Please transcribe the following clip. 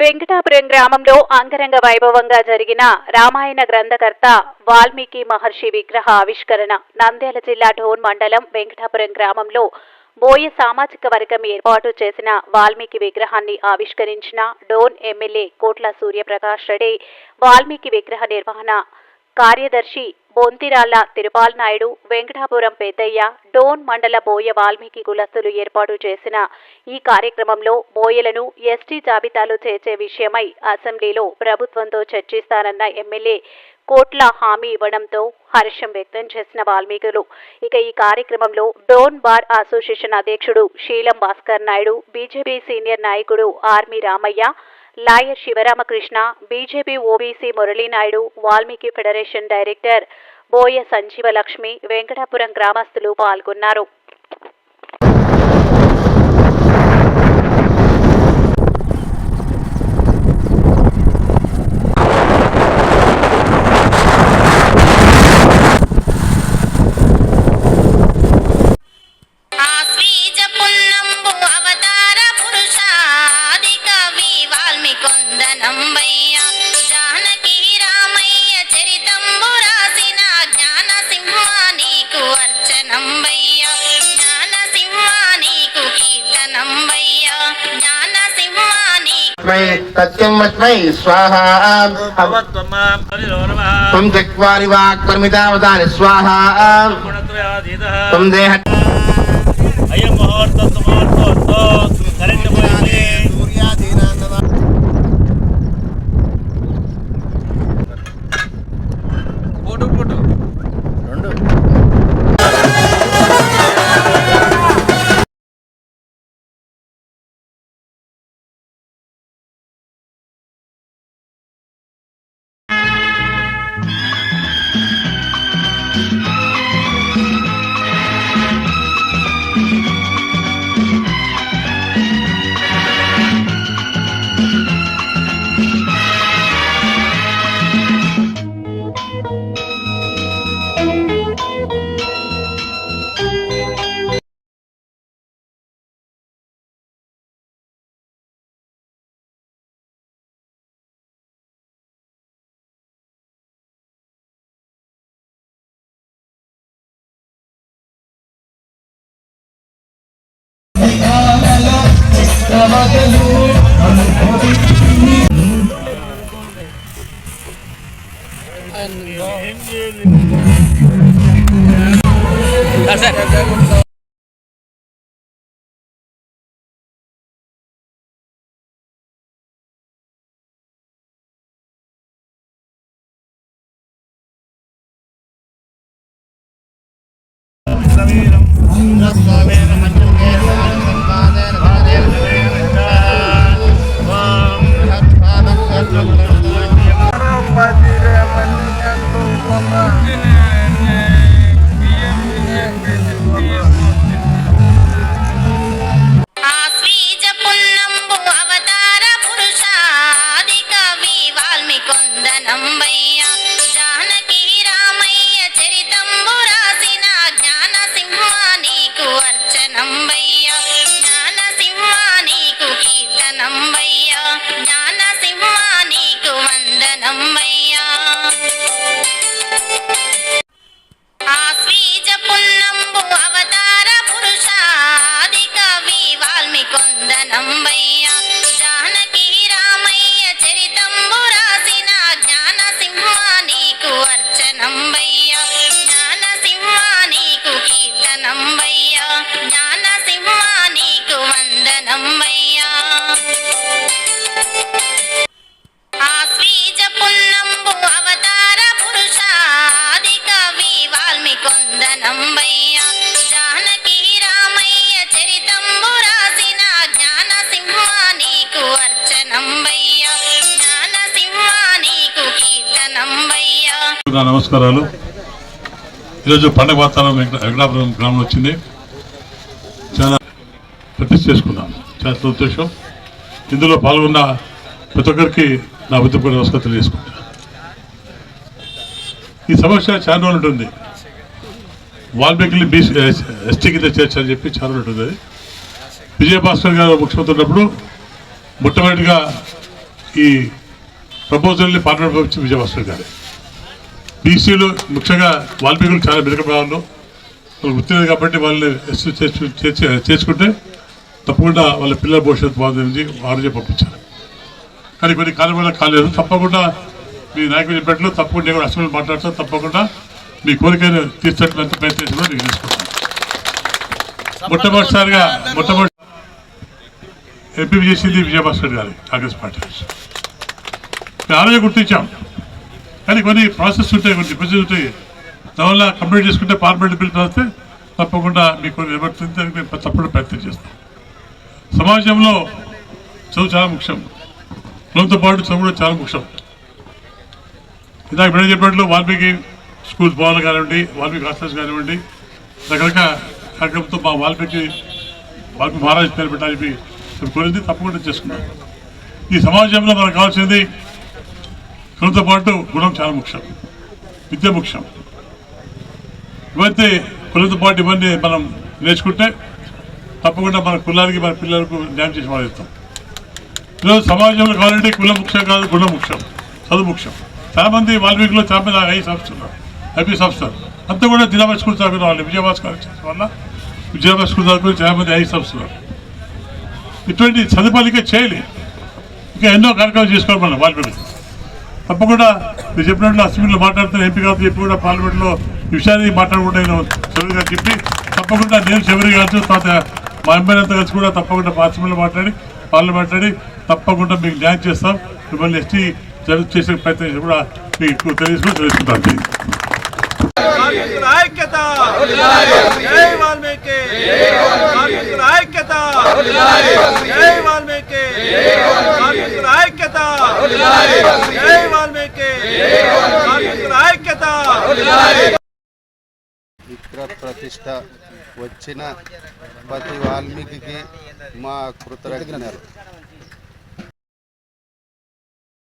వెంకటాపురం గ్రామంలో అంగరంగ వైభవంగా జరిగిన రామాయణ గ్రంథకర్త వాల్మీకి మహర్షి విగ్రహ ఆవిష్కరణ. నంద్యాల జిల్లా డోన్ మండలం వెంకటాపురం గ్రామంలో బోయ సామాజిక వర్గం ఏర్పాటు చేసిన వాల్మీకి విగ్రహాన్ని ఆవిష్కరించిన డోన్ ఎమ్మెల్యే కోట్ల సూర్యప్రకాష్ రెడ్డి, వాల్మీకి విగ్రహ నిర్వహణ కార్యదర్శి బొంతిరాళ్ల తిరుపాల్ నాయుడు, వెంకటాపురం పెద్దయ్య, డోన్ మండల బోయ వాల్మీకి కులస్తులు ఏర్పాటు చేసిన ఈ కార్యక్రమంలో బోయలను ఎస్టీ జాబితాలో చేర్చే విషయమై అసెంబ్లీలో ప్రభుత్వంతో చర్చిస్తానన్న ఎమ్మెల్యే కోట్ల హామీ ఇవ్వడంతో హర్షం వ్యక్తం చేసిన వాల్మీకులు ఈ కార్యక్రమంలో డోన్ బార్ అసోసియేషన్ అధ్యక్షుడు శీలం భాస్కర్ నాయుడు, బీజేపీ సీనియర్ నాయకుడు army Ramaiah, lawyer Sivaramakrishna, BJP OBC Murali Naidu, Valmiki federation director Boya Sanjeevalakshmi, Venkatapuram గ్రామస్తులు పాల్గొన్నారు. तस्मै स्वाहा तुम चक्वारि वाक्परिमितावतानि स्वाहा तुम देह నమస్కారాలు. ఈరోజు పండుగ వాతావరణం వెంకటాపురం గ్రామంలో వచ్చింది. చాలా ప్రతిష్ఠ చేసుకున్నాను, చాలా సంతోషం. ఇందులో పాల్గొన్న ప్రతి ఒక్కరికి నా బుద్ధిపూర్వక నమస్కారం తెలియజేసుకుంటాను. ఈ సమస్య చాలా రోజులు ఉంటుంది. వాల్మీకి ఎస్టీ కింద చేర్చాలని చెప్పి చాలా ఉంటుంది. విజయభాస్కర్ గారు ముఖ్యమంత్రి ఉన్నప్పుడు మొట్టమొదటిగా ఈ ప్రపోజల్ని పార్లమెంట్ వచ్చి విజయభాస్కర్ గారు. బీసీలు ముఖ్యంగా వాల్మీకులు చాలా మెరుగు భావంలో వాళ్ళు గుర్తింది కాబట్టి వాళ్ళని చేసుకుంటే తప్పకుండా వాళ్ళ పిల్లల భవిష్యత్తు బాగుంది వారు పంపించారు. కానీ కొన్ని కాలం వల్ల కాలేదు. తప్పకుండా మీ నాయకులు చెప్పినట్లు తప్పకుండా నేను అసలు మాట్లాడతాను. తప్పకుండా మీ కోరికను తీర్చడానికి ప్రయత్నం కూడా నేను చేసుకుంటాను. మొట్టమొదటి ఎంపీ చేసింది విజయభాస్కర్ గారు కాంగ్రెస్ పార్టీ. ఆరోగ్యం గుర్తించాం కానీ కొన్ని ప్రాసెస్ ఉంటాయి, కొన్ని డిపాజిట్ ఉంటాయి. దానివల్ల కంప్లీట్ చేసుకుంటే పార్లమెంట్ బిల్ వస్తే తప్పకుండా మీకు నివర్తించే మేము తప్పకుండా ప్రయత్నం చేస్తాం. సమాజంలో చదువు చాలా ముఖ్యం, చదువుతో పాటు చదువు కూడా చాలా ముఖ్యం. ఇందాక మేడం చెప్పినట్లు వాల్మీకి స్కూల్స్ భవనాలు కానివ్వండి, వాల్మీకి హాస్టల్స్ కానివ్వండి, రకరకాల కార్యక్రమంతో మా వాల్మీకి మహారాజ్ పేరు పెట్టాలని కోరింది తప్పకుండా చేసుకున్నాం. ఈ సమాజంలో మనకు కావాల్సింది చదువుతో పాటు గుణం చాలా ముఖ్యం, విద్య ముఖ్యం. ఇవైతే కులంతో పాటు ఇవన్నీ మనం నేర్చుకుంటే తప్పకుండా మన కులానికి మన పిల్లలకు న్యాయం చేసి వాడిస్తాం. ఈరోజు సమాజంలో కావాలంటే కులం ముఖ్యం కాదు, గుణం ముఖ్యం, చదువు ముఖ్యం. చాలామంది వాల్మీకిలో చాలామంది ఐఏఎస్ ఆఫీసర్, ఐపీఎస్ ఆఫీసర్ అంతా కూడా జిల్లా స్కూల్ చదువుకున్న వాళ్ళు. విజయభాస్కర్ వల్ల విజయభాస్కర్ స్కూల్ చదువుకుని చాలామంది ఐఏఎస్ ఆఫీసర్. ఇటువంటి చదువుపాలికే చేయాలి. ఇంకా ఎన్నో కార్యక్రమాలు చేసుకోవాలి మనం వాల్మీకి. తప్పకుండా మీరు చెప్పినట్లు అసెంబ్లీలో మాట్లాడుతున్న ఎంపీ గారు చెప్పి కూడా పార్లమెంట్లో ఈ విషయాన్ని మాట్లాడకుండా నేను శబరి గారు చెప్పి తప్పకుండా నేను శబరి గారు తర్వాత మా ఎమ్మెల్యే అంతా కలిసి కూడా తప్పకుండా అసెంబ్లీలో మాట్లాడి తప్పకుండా మీకు న్యాయం చేస్తాం. మిమ్మల్ని ఎస్టీ చేసే ప్రయత్నం కూడా మీకు తెలుసుకుంటాను. ఐక్యత జై వాల్మీకి, ఐక్యత జై వాల్మీకి, ఐక్యత జై వాల్మీకి, ఐక్యత. విగ్రహ ప్రతిష్ట వచ్చిన ప్రతి వాల్మీకి మా కృతజ్ఞతలు.